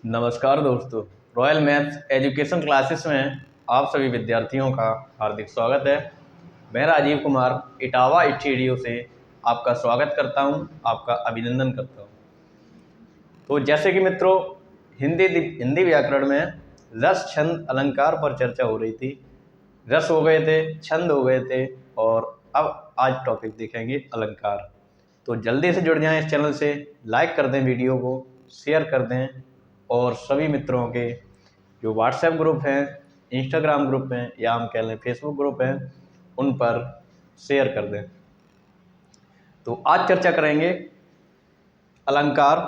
नमस्कार दोस्तों, royal maths education classes में आप सभी विद्यार्थियों का हार्दिक स्वागत है। मैं राजीव कुमार इटावा स्टूडियो से आपका स्वागत करता हूं, आपका अभिनंदन करता हूं। तो जैसे कि मित्रों, हिंदी व्याकरण में रस छंद अलंकार पर चर्चा हो रही थी। रस हो गए थे, छंद हो गए थे और अब आज टॉपिक देखेंगे अलंकार। तो जल्दी से जुड़ जाएं इस चैनल से, लाइक कर दें वीडियो को, शेयर कर दें और सभी मित्रों के जो व्हाट्सएप ग्रुप हैं, इंस्टाग्राम ग्रुप हैं या हम कह लें फेसबुक ग्रुप हैं, उन पर शेयर कर दें। तो आज चर्चा करेंगे अलंकार।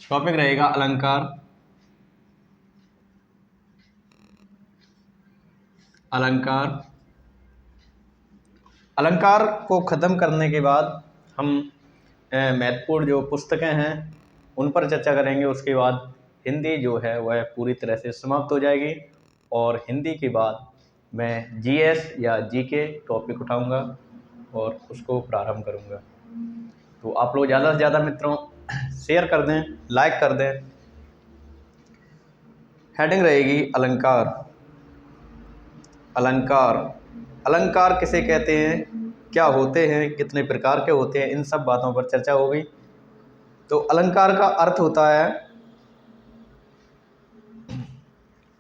टॉपिक रहेगा अलंकार। अलंकार अलंकार को ख़त्म करने के बाद हम महत्वपूर्ण जो पुस्तकें हैं उन पर चर्चा करेंगे। उसके बाद हिंदी जो है वह पूरी तरह से समाप्त हो जाएगी और हिंदी के बाद मैं जीएस या जीके टॉपिक उठाऊंगा और उसको प्रारंभ करूंगा। तो आप लोग ज़्यादा से ज़्यादा मित्रों शेयर कर दें, लाइक कर दें। हेडिंग रहेगी अलंकार। अलंकार अलंकार किसे कहते हैं, क्या होते हैं, कितने प्रकार के होते हैं, इन सब बातों पर चर्चा हो गई। तो अलंकार का अर्थ होता है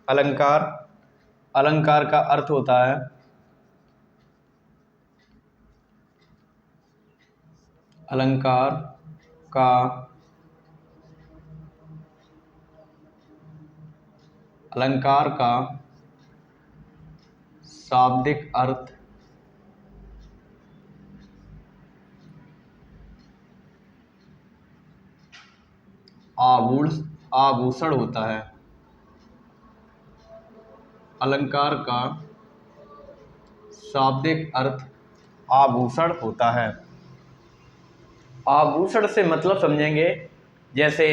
अलंकार का अर्थ होता है अलंकार का शाब्दिक अर्थ आभूषण होता है। अलंकार का शाब्दिक अर्थ आभूषण होता है। आभूषण से मतलब समझेंगे, जैसे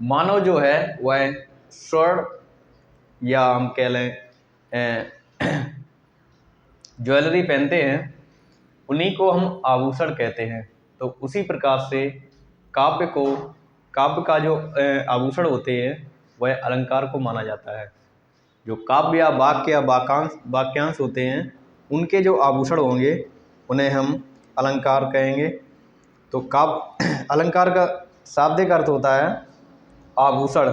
मानव जो है वह स्वर्ण या हम कह लें ज्वेलरी पहनते हैं, उन्हीं को हम आभूषण कहते हैं। तो उसी प्रकार से काव्य का जो आभूषण होते हैं वह अलंकार को माना जाता है। जो काव्य या वाक्य या वाक्यांश होते हैं उनके जो आभूषण होंगे उन्हें हम अलंकार कहेंगे। तो अलंकार का शाब्दिक अर्थ होता है आभूषण।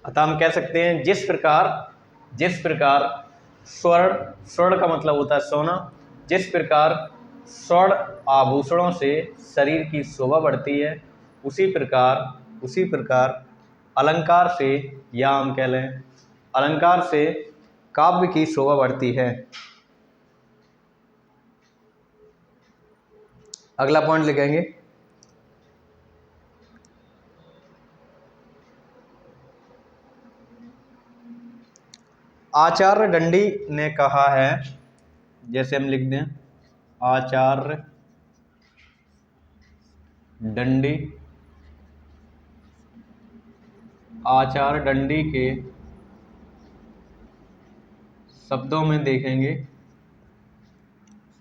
अतः हम कह सकते हैं जिस प्रकार स्वर्ण का मतलब होता है सोना, जिस प्रकार स्वर्ण आभूषणों से शरीर की शोभा बढ़ती है, उसी प्रकार अलंकार से या हम कह लें अलंकार से काव्य की शोभा बढ़ती है। अगला पॉइंट लिखेंगे आचार्य दंडी ने कहा है। जैसे हम लिख दें आचार्य दंडी के शब्दों में देखेंगे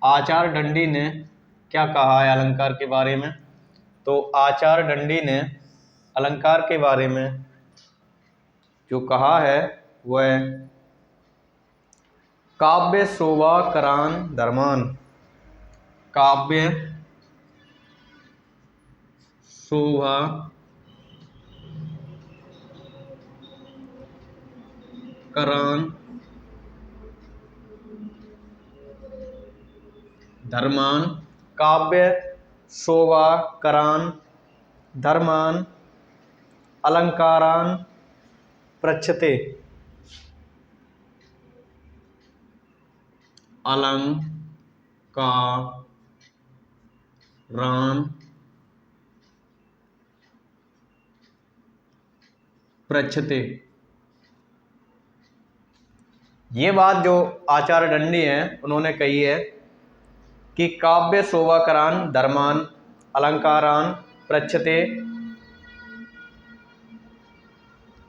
आचार्य दंडी ने क्या कहा है अलंकार के बारे में। तो आचार्य दंडी ने अलंकार के बारे में जो कहा है वह काव्य शोभा करान धर्मान। काव्य शोभा करान धर्मान। काव्य शोभा करान धर्मान अलंकारान पृच्छते। अलंकारान पृच्छते। ये बात जो आचार्य दंडी हैं उन्होंने कही है कि काव्य शोभा करान धर्मान अलंकारान पृच्छते।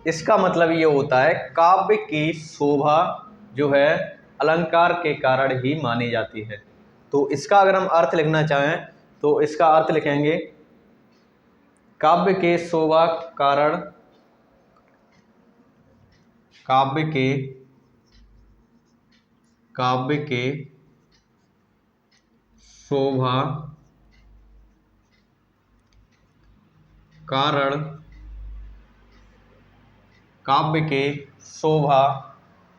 इसका मतलब ये होता है काव्य की शोभा जो है अलंकार के कारण ही मानी जाती है। तो इसका अगर हम अर्थ लिखना चाहें तो इसका अर्थ लिखेंगे काव्य के शोभा कारण, काव्य के शोभा कारण, काव्य के शोभा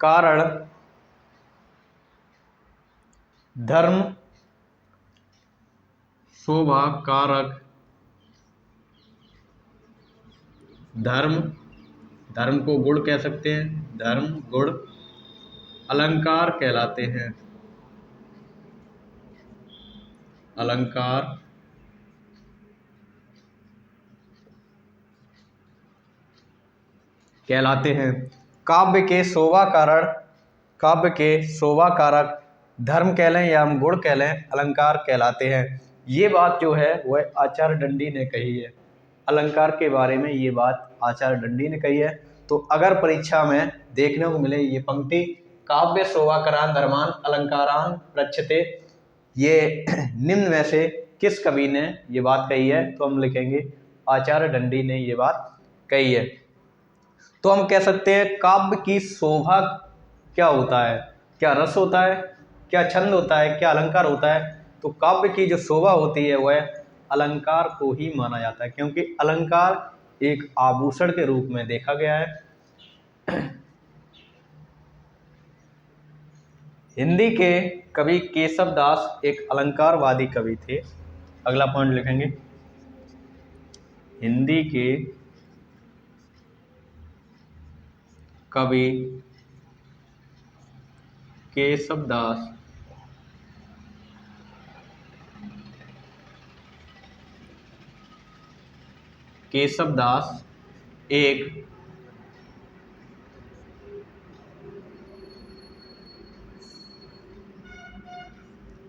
कारण धर्म शोभा कारक, धर्म को गुण कह सकते हैं, धर्म गुण अलंकार कहलाते हैं, अलंकार कहलाते हैं। काव्य के शोभा कारण, काव्य के शोभा कारक धर्म कह लें या हम गुण कह लें, अलंकार कहलाते हैं। ये बात जो है वह आचार्य दंडी ने कही है, अलंकार के बारे में ये बात आचार्य दंडी ने कही है। तो अगर परीक्षा में देखने को मिले ये पंक्ति, काव्य शोभाकरान धर्मान अलंकारान रक्षते, ये निम्न में से किस कवि ने ये बात कही है, तो हम लिखेंगे आचार्य दंडी ने ये बात कही है। तो हम कह सकते हैं काव्य की शोभा क्या होता है, क्या रस होता है, क्या छंद होता है, क्या अलंकार होता है। तो काव्य की जो शोभा होती है वह अलंकार को ही माना जाता है, क्योंकि अलंकार एक आभूषण के रूप में देखा गया है। हिंदी के कवि केशव दास एक अलंकारवादी कवि थे। अगला पॉइंट लिखेंगे, हिंदी के कवि केशव दास एक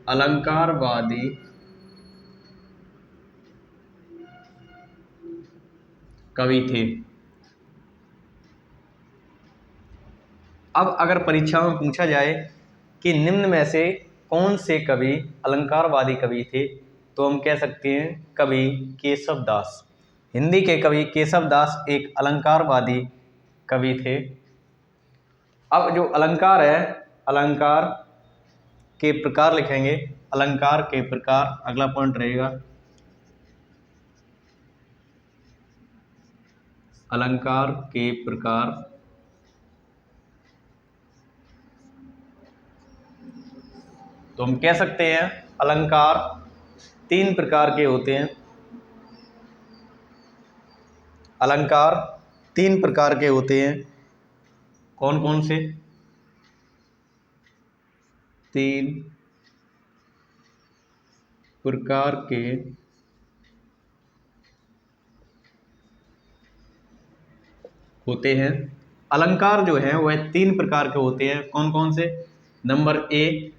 अलंकारवादी कवि थे। अब अगर परीक्षा में पूछा जाए कि निम्न में से कौन से कवि अलंकारवादी कवि थे, तो हम कह सकते हैं कवि केशव दास। हिंदी के कवि केशव दास एक अलंकारवादी कवि थे। अब जो अलंकार है, अलंकार के प्रकार लिखेंगे, अलंकार के प्रकार अगला पॉइंट रहेगा। अलंकार के प्रकार, तो हम कह सकते हैं अलंकार 3 प्रकार के होते हैं। अलंकार 3 प्रकार के होते हैं। कौन कौन से? 3 प्रकार के होते हैं। अलंकार जो हैं वह 3 प्रकार के होते हैं। कौन कौन से? नंबर ए,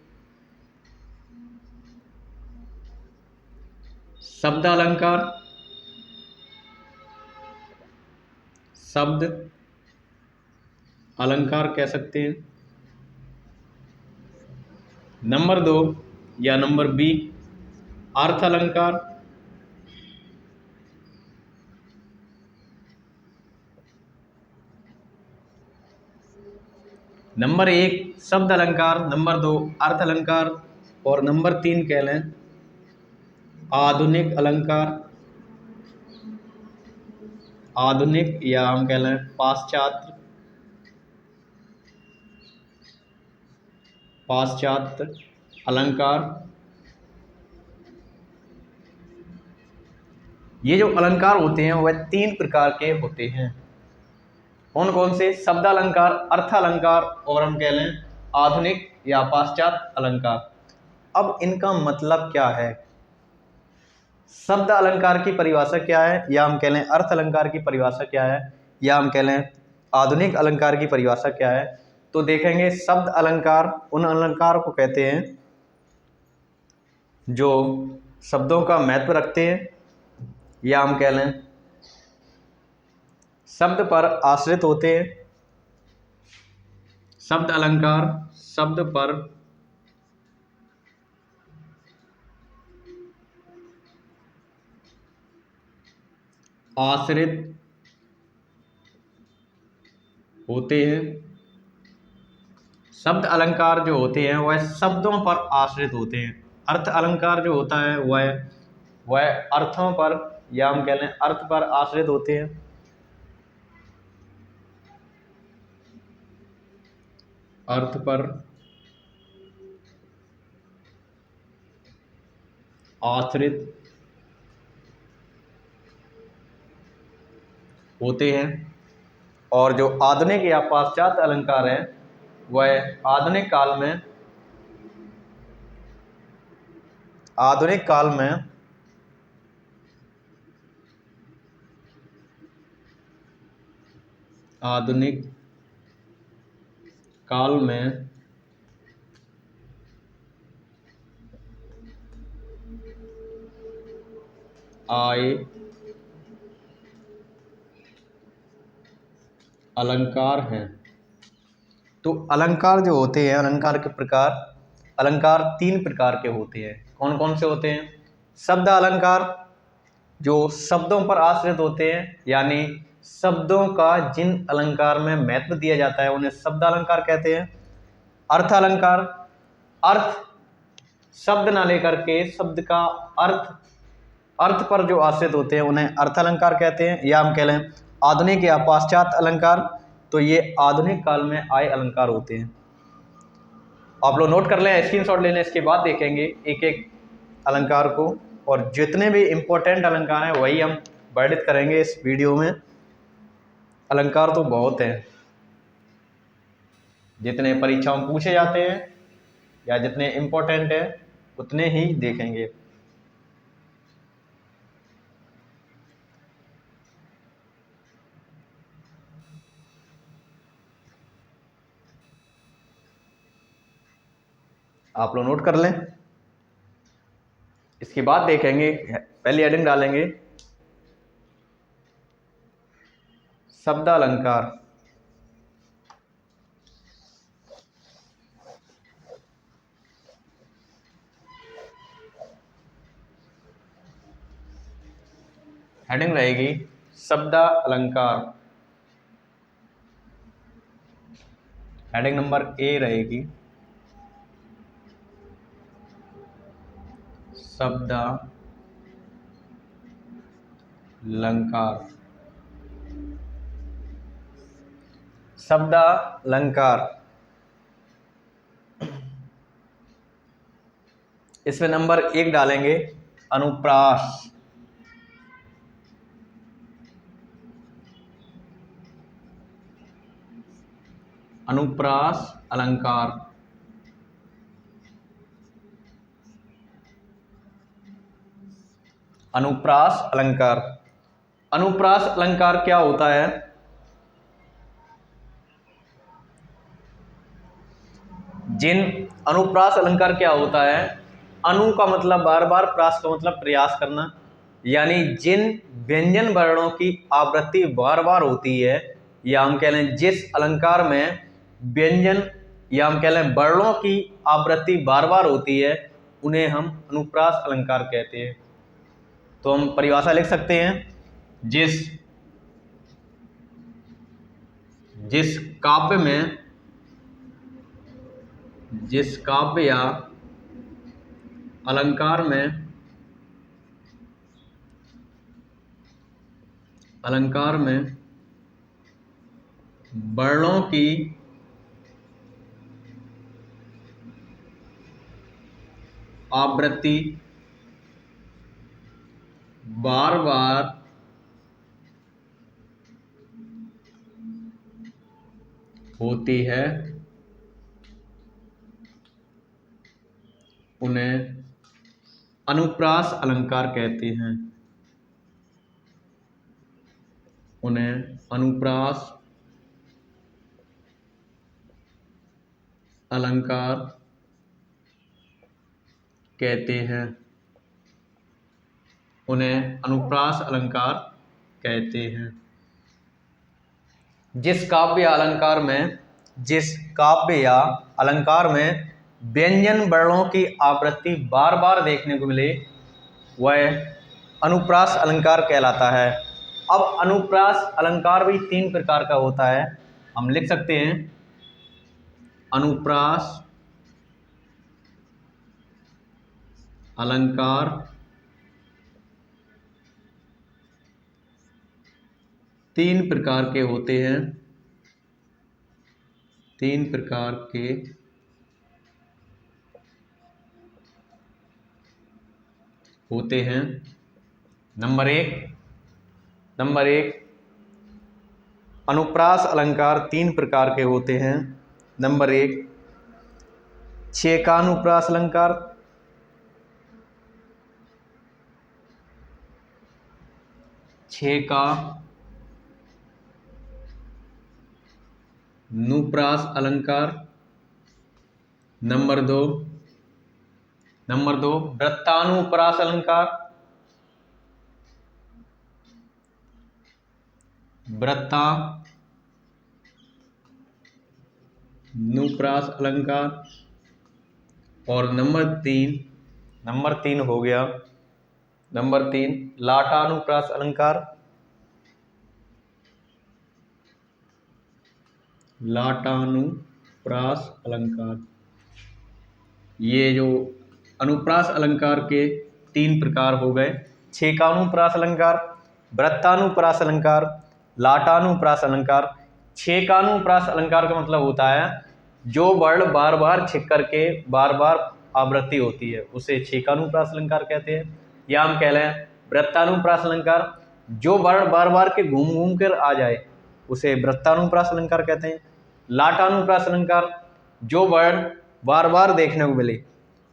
शब्द अलंकार, शब्द अलंकार कह सकते हैं। नंबर 2 या नंबर बी, अर्थ अलंकार। नंबर 1 शब्द अलंकार, नंबर 2 अर्थ अलंकार, और नंबर 3 कह लें आधुनिक अलंकार, आधुनिक या हम कह लें पाश्चात्य अलंकार। ये जो अलंकार होते हैं वह 3 प्रकार के होते हैं। कौन कौन से? शब्द अलंकार, अर्थ अलंकार, और हम कह लें आधुनिक या पाश्चात्य अलंकार। अब इनका मतलब क्या है? शब्द अलंकार की परिभाषा क्या है, या हम कह लें अर्थ अलंकार की परिभाषा क्या है, या हम कह लें आधुनिक अलंकार की परिभाषा क्या है? तो देखेंगे शब्द अलंकार उन अलंकार को कहते हैं जो शब्दों का महत्व रखते हैं, या हम कह लें शब्द पर आश्रित होते हैं। शब्द अलंकार शब्द पर आश्रित होते हैं। शब्द अलंकार जो होते हैं वह शब्दों पर आश्रित होते हैं। अर्थ अलंकार जो होता है वह अर्थों पर, या हम कह लें अर्थ पर आश्रित होते हैं। अर्थ पर आश्रित होते हैं। और जो आधुनिक या पाश्चात्य अलंकार हैं वह आधुनिक काल में आधुनिक काल में आए अलंकार हैं। तो अलंकार जो होते हैं, अलंकार के प्रकार, अलंकार 3 प्रकार के होते हैं। कौन कौन से होते हैं? शब्द अलंकार जो शब्दों पर आश्रित होते हैं, यानी शब्दों का जिन अलंकार में महत्व दिया जाता है उन्हें शब्द अलंकार कहते हैं। अर्थ अलंकार, अर्थ शब्द ना लेकर के शब्द का अर्थ पर जो आश्रित होते हैं उन्हें अर्थ अलंकार कहते हैं। या हम कह लें आधुनिक या पाश्चात्य अलंकार, तो ये आधुनिक काल में आए अलंकार होते हैं। आप लोग नोट कर लें, स्क्रीनशॉट ले लें, इसके बाद देखेंगे एक एक अलंकार को, और जितने भी इम्पोर्टेंट अलंकार हैं वही हम वर्णित करेंगे इस वीडियो में। अलंकार तो बहुत हैं, जितने परीक्षाओं में पूछे जाते हैं या जितने इम्पोर्टेंट हैं उतने ही देखेंगे। आप लोग नोट कर लें, इसके बाद देखेंगे। पहली हेडिंग डालेंगे शब्द अलंकार। हेडिंग रहेगी शब्द अलंकार। हेडिंग नंबर ए रहेगी शब्द अलंकार। शब्द अलंकार, इसमें नंबर 1 डालेंगे अनुप्रास। अनुप्रास अलंकार। अनुप्रास अलंकार, अनुप्रास अलंकार क्या होता है? अनुप्रास अलंकार क्या होता है? अनु का मतलब बार बार, प्रास का मतलब प्रयास करना, यानी जिन व्यंजन वर्णों की आवृत्ति बार बार होती है, या हम कह लें जिस अलंकार में व्यंजन या हम कह लें वर्णों की आवृत्ति बार बार होती है, उन्हें हम अनुप्रास अलंकार कहते हैं। तो हम परिभाषा लिख सकते हैं, जिस काव्य या अलंकार में वर्णों की आवृत्ति बार बार होती है, उन्हें अनुप्रास अलंकार कहते हैं। उन्हें अनुप्रास अलंकार कहते हैं। उन्हें अनुप्रास अलंकार कहते हैं। जिस काव्य या अलंकार में व्यंजन वर्णों की आवृत्ति बार बार देखने को मिले वह अनुप्रास अलंकार कहलाता है। अब अनुप्रास अलंकार भी 3 प्रकार का होता है। हम लिख सकते हैं अनुप्रास अलंकार तीन प्रकार के होते हैं। 3 प्रकार के होते हैं। नंबर एक अनुप्रास अलंकार 3 प्रकार के होते हैं। नंबर 1 छेकानुप्रास अलंकार, छेका नुप्रास अलंकार। नंबर 2 वृत्तानुप्रास अलंकार, वृत्तानुप्रास अलंकार। और नंबर तीन हो गया, नंबर 3 लाटानुप्रास अलंकार, लाटानुप्रास अलंकार। ये जो अनुप्रास अलंकार के 3 प्रकार हो गए, छेकानुप्रास अलंकार, वृत्तानुप्रास अलंकार, लाटानुप्रास अलंकार। छेकानुप्रास अलंकार का मतलब होता है जो वर्ण बार बार छिक करके बार बार आवृत्ति होती है, उसे छेकानुप्रास अलंकार कहते हैं। या हम कह लें वृत्तानुप्रास अलंकार, जो वर्ण बार बार के घूम घूम कर आ जाए उसे वृत्तानुप्रास अलंकार कहते हैं। लाटानुप्रास अलंकार, जो वर्ण बार बार देखने को मिले।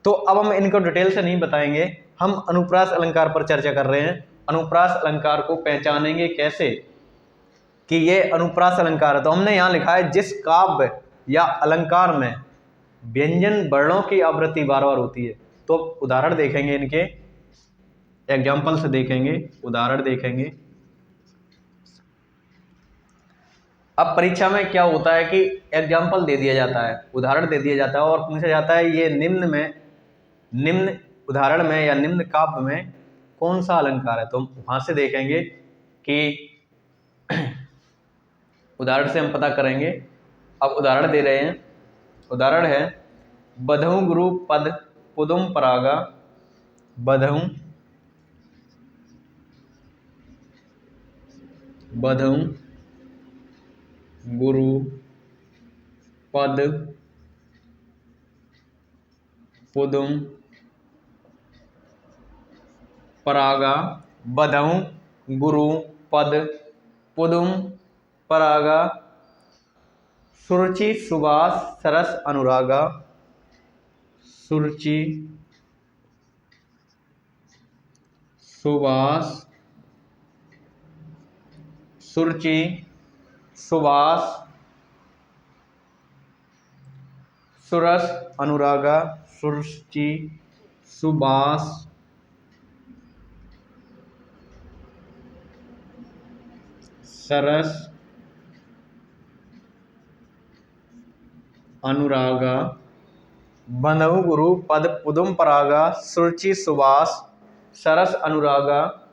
तो अब हम इनको डिटेल से नहीं बताएंगे, हम अनुप्रास अलंकार पर चर्चा कर रहे हैं। अनुप्रास अलंकार को पहचानेंगे कैसे कि ये अनुप्रास अलंकार है। तो हमने यहाँ लिखा है जिस काव्य या अलंकार में व्यंजन वर्णों की आवृत्ति बार बार होती है। तो उदाहरण देखेंगे, इनके एग्जाम्पल से देखेंगे, उदाहरण देखेंगे। अब परीक्षा में क्या होता है कि एग्जाम्पल दे दिया जाता है, उदाहरण दे दिया जाता है और पूछा जाता है ये निम्न उदाहरण में या निम्न काव्य में कौन सा अलंकार है। तो हम वहां से देखेंगे कि उदाहरण से हम पता करेंगे। अब उदाहरण दे रहे हैं, उदाहरण है बधऊ गुरु पद पुदुम परागा, बधऊ गुरु पद पुदुम परागा, बधऊ गुरु पद पुदुम परागा, सुरुचि सुबास सरस अनुरागा, सुरुचि सुबास सुरस अनुरागा, सुरुचि सुबास सरस अनुरागा, बंधु गुरु पद पुदुम परागा, सुरुचि सुबास सरस अनुरागा।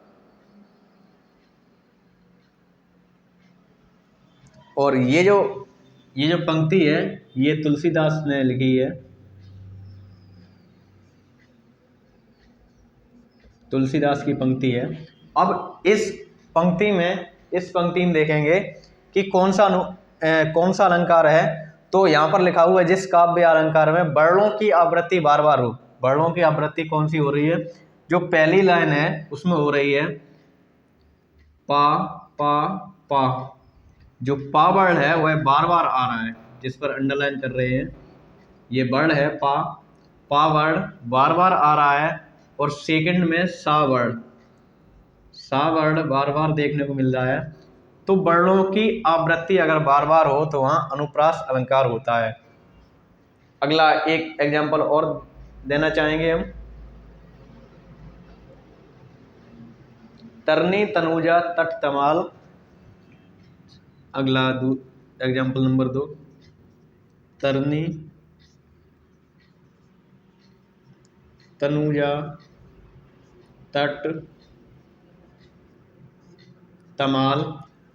और ये जो पंक्ति है ये तुलसीदास ने लिखी है, तुलसीदास की पंक्ति है। अब इस पंक्ति में देखेंगे कि कौन सा अलंकार है। तो यहाँ पर लिखा हुआ है जिस काव्य अलंकार में वर्णों की आवृत्ति बार बार हो। वर्णों की आवृत्ति कौन सी हो रही है? जो पहली लाइन है उसमें हो रही है पा पा पा, जो पा वर्ण है वह बार बार आ रहा है, जिस पर अंडरलाइन कर रहे हैं ये वर्ण है पा वर्ण बार बार आ रहा है। और सेकंड में सा वर्ण बार बार देखने को मिल रहा है। तो वर्णों की आवृत्ति अगर बार बार हो तो वहां अनुप्रास अलंकार होता है। अगला एक एग्जाम्पल और देना चाहेंगे हम, तरनी तनुजा तट तमाल। अगला एग्जाम्पल नंबर 2, तरनी तनुजा तट तमाल,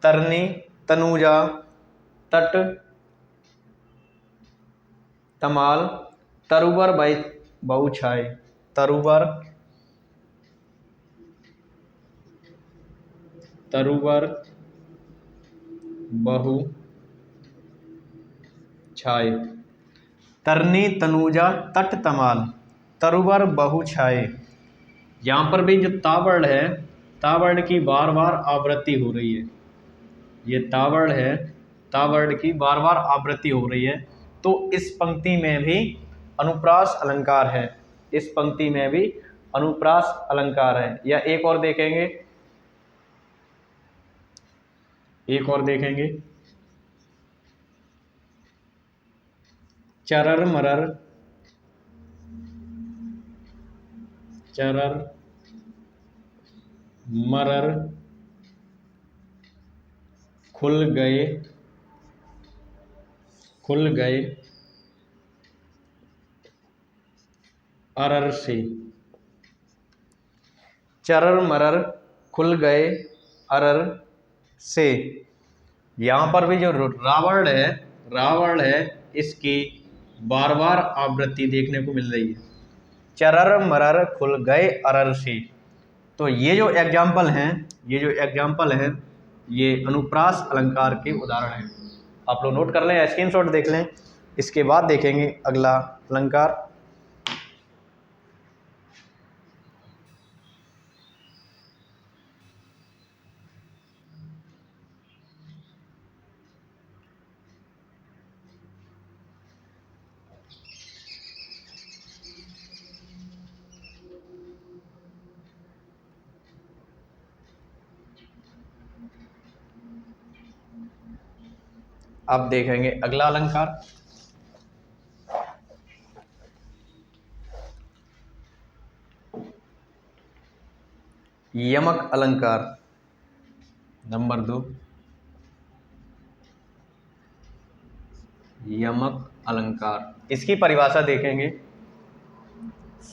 तरनी, तनूजा, तट, तमाल, तरुवर बहुछाई, तरुवर, तरुवर बहु छाए, तरनी, तनूजा, तट, तमाल, तरुवर बहु छाए। यहाँ पर भी जो ता वर्ण है, ता वर्ण की बार बार आवृत्ति हो रही है। ये ता वर्ण है, ता वर्ण की बार बार आवृत्ति हो रही है। तो इस पंक्ति में भी अनुप्रास अलंकार है, इस पंक्ति में भी अनुप्रास अलंकार है। या एक और देखेंगे, एक और देखेंगे, चरर मरर, चरर मरर, खुल गए, खुल गए, अरर से, चरर मरर, खुल गए, अरर से। यहाँ पर भी जो रावण है, रावण है, इसकी बार बार आवृत्ति देखने को मिल रही है, चरर मरर, खुल गए, अरर से। तो ये जो एग्जाम्पल हैं, ये जो एग्जाम्पल हैं, ये अनुप्रास अलंकार के उदाहरण हैं। आप लोग नोट कर लें, स्क्रीनशॉट देख लें। इसके बाद देखेंगे अगला अलंकार। अब देखेंगे अगला अलंकार। यमक अलंकार नंबर 2, यमक अलंकार। इसकी परिभाषा देखेंगे,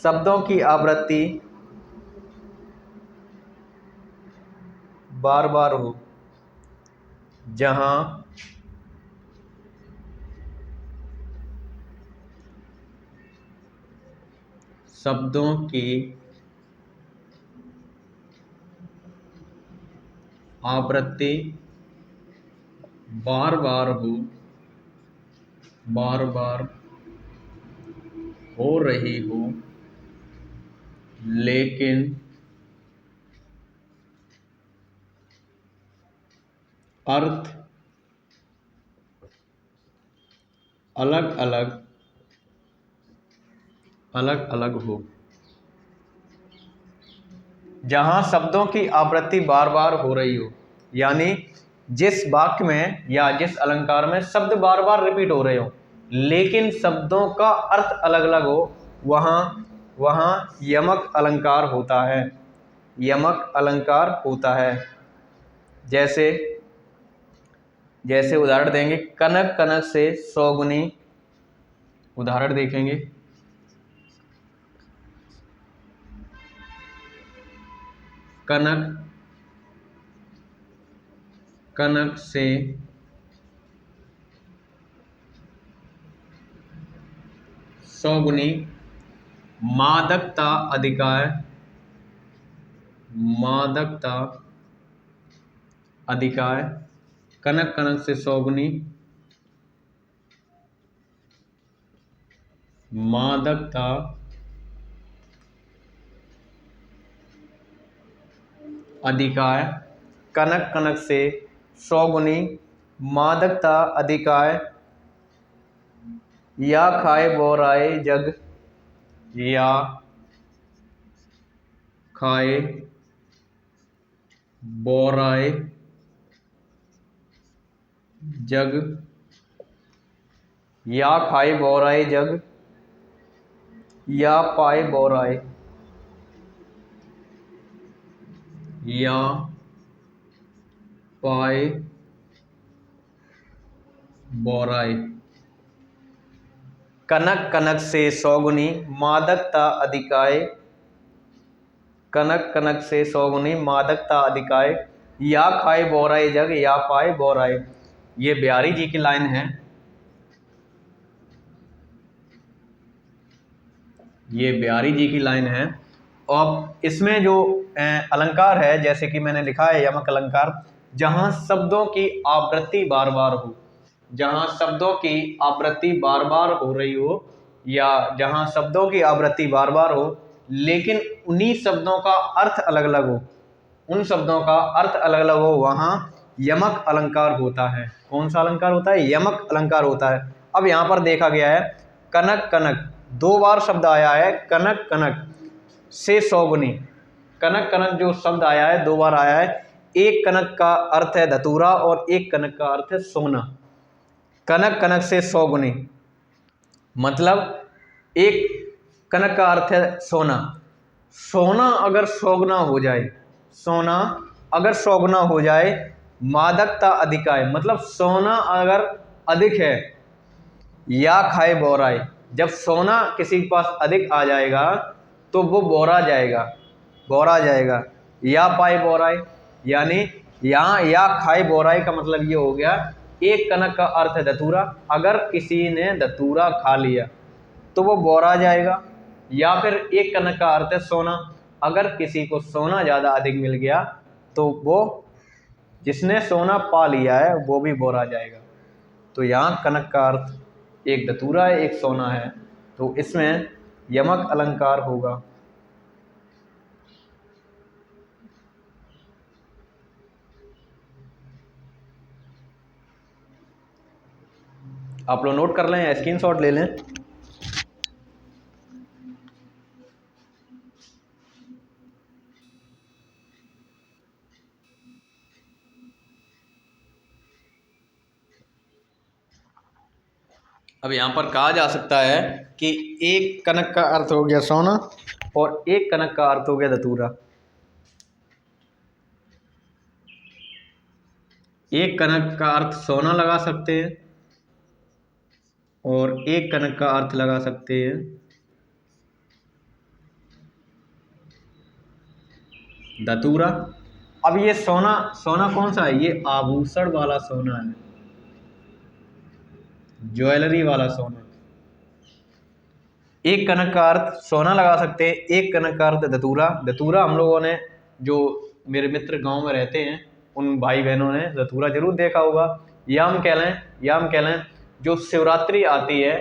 शब्दों की आवृत्ति बार बार हो, जहां शब्दों की आवृत्ति बार बार हो, बार बार हो रही हो, लेकिन अर्थ अलग अलग, अलग अलग हो। जहां शब्दों की आवृत्ति बार बार हो रही हो, यानी जिस वाक्य में या जिस अलंकार में शब्द बार बार रिपीट हो रहे हो, लेकिन शब्दों का अर्थ अलग अलग हो, वहां यमक अलंकार होता है, यमक अलंकार होता है। जैसे जैसे उदाहरण देंगे, कनक कनक से सौगुनी, उदाहरण देखेंगे, कनक कनक से सौगुनी, मादकता अधिकाय, मादकता अधिकाय, कनक कनक से सौगुनी, मादकता अधिकाय, कनक कनक से सौगुनी, मादकता अधिकाय, या खाए बोराए जग, या खाए बोराए जग, या खाए बोराए जग, या पाए बोराए, या पाए बोराए। कनक कनक से सौगुनी, मादकता अधिकाय, कनक कनक से सौगुनी, मादकता अधिकाय, या खाए बोराए जग या पाए बोराए। ये बिहारी जी की लाइन है। ये बिहारी जी की लाइन है। और इसमें जो अलंकार है, जैसे कि मैंने लिखा है यमक अलंकार, जहां शब्दों की आवृत्ति बार बार हो, जहां शब्दों की आवृत्ति बार बार हो रही हो, या जहां शब्दों की आवृत्ति बार बार हो लेकिन उन्हीं शब्दों का अर्थ अलग अलग हो, उन शब्दों का अर्थ अलग अलग हो, वहां यमक अलंकार होता है। कौन सा अलंकार होता है? यमक अलंकार होता है। अब यहां पर देखा गया है कनक कनक, 2 बार शब्द आया है कनक कनक से सौगुनी। कनक कनक जो शब्द आया है 2 बार आया है। एक कनक का अर्थ है धतूरा और एक कनक का अर्थ है सोना। कनक कनक से सौगुनी मतलब एक कनक का अर्थ है सोना। सोना अगर सौगुना हो जाए, सोना अगर सौगुना हो जाए, मादकता अधिकाय मतलब सोना अगर अधिक है, या खाए बोराए, जब सोना किसी के पास अधिक आ जाएगा तो वो बोरा जाएगा, बोरा जाएगा। या पाए बोराए, यानी यहाँ या खाए बोराए का मतलब ये हो गया, एक कनक का अर्थ है धतूरा, अगर किसी ने धतूरा खा लिया तो वो बोरा जाएगा। या फिर एक कनक का अर्थ है सोना, अगर किसी को सोना ज़्यादा अधिक मिल गया तो वो, जिसने सोना पा लिया है वो भी बोरा जाएगा। तो यहाँ कनक का अर्थ एक धतूरा है, एक सोना है, तो इसमें यमक अलंकार होगा। आप लोग नोट कर लें या स्क्रीनशॉट ले लें। अब यहाँ पर कहा जा सकता है कि एक कनक का अर्थ हो गया सोना और एक कनक का अर्थ हो गया धतूरा। एक कनक का अर्थ सोना लगा सकते हैं और एक कनक का अर्थ लगा सकते हैं धतूरा। अब ये सोना, सोना कौन सा है? ये आभूषण वाला सोना है, ज्वेलरी वाला सोना। एक कनक का अर्थ सोना लगा सकते हैं, एक कनक का अर्थ धतूरा। धतूरा हम लोगों ने, जो मेरे मित्र गांव में रहते हैं उन भाई बहनों ने धतूरा जरूर देखा होगा। या हम कह लें जो शिवरात्रि आती है,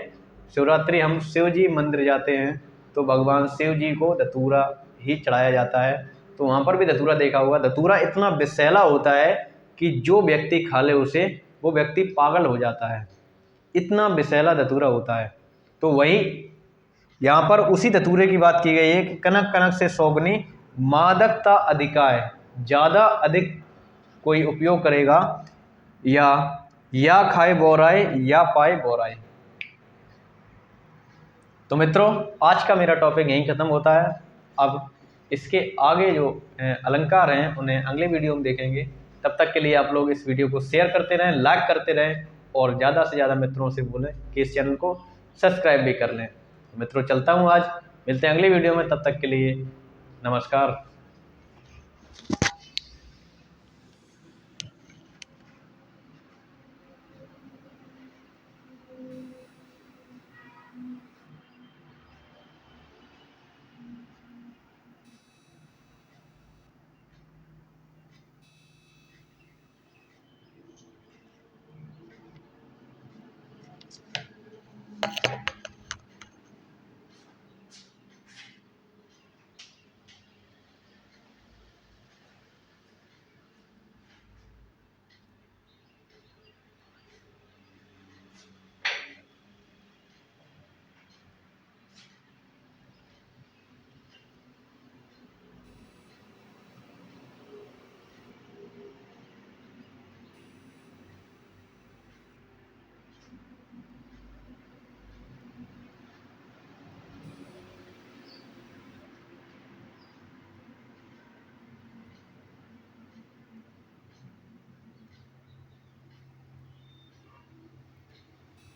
शिवरात्रि हम शिव जी मंदिर जाते हैं तो भगवान शिव जी को धतूरा ही चढ़ाया जाता है, तो वहाँ पर भी धतूरा देखा होगा। धतूरा इतना विषैला होता है कि जो व्यक्ति खा ले उसे, वो व्यक्ति पागल हो जाता है, इतना विषैला धतूरा होता है। तो वही यहाँ पर उसी धतूरे की बात की गई है कि कनक कनक से सौगुनी, मादकता अधिकाय, ज़्यादा अधिक कोई उपयोग करेगा, या खाए बोराए या पाए बोराए। तो मित्रों, आज का मेरा टॉपिक यहीं ख़त्म होता है। अब इसके आगे जो अलंकार हैं उन्हें अगले वीडियो में देखेंगे। तब तक के लिए आप लोग इस वीडियो को शेयर करते रहें, लाइक करते रहें और ज़्यादा से ज़्यादा मित्रों से बोलें कि इस चैनल को सब्सक्राइब भी कर लें। मित्रों, चलता हूँ आज, मिलते हैं अगली वीडियो में, तब तक के लिए नमस्कार।